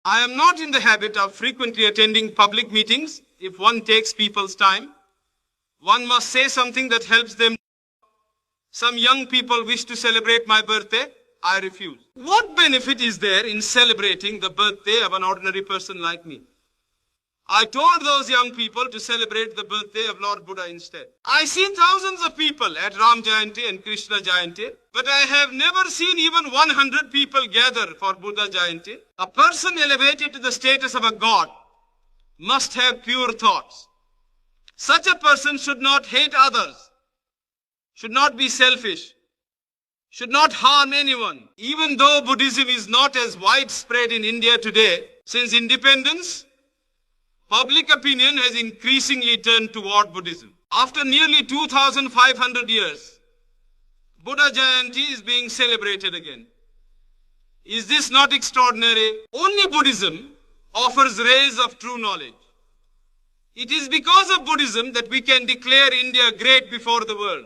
I am not in the habit of frequently attending public meetings. If one takes people's time, one must say something that helps them. Some young people wish to celebrate my birthday. I refuse. What benefit is there in celebrating the birthday of an ordinary person like me? I told those young people to celebrate the birthday of Lord Buddha instead. I see thousands of people at Ram Jayanti and Krishna Jayanti, but I have never seen even 100 people gather for Buddha Jayanti. A person elevated to the status of a god must have pure thoughts. Such a person should not hate others, should not be selfish, should not harm anyone. Even though Buddhism is not as widespread in India today, since independence, public opinion has increasingly turned toward Buddhism. After nearly 2,500 years, Buddha Jayanti is being celebrated again. Is this not extraordinary? Only Buddhism offers rays of true knowledge. It is because of Buddhism that we can declare India great before the world.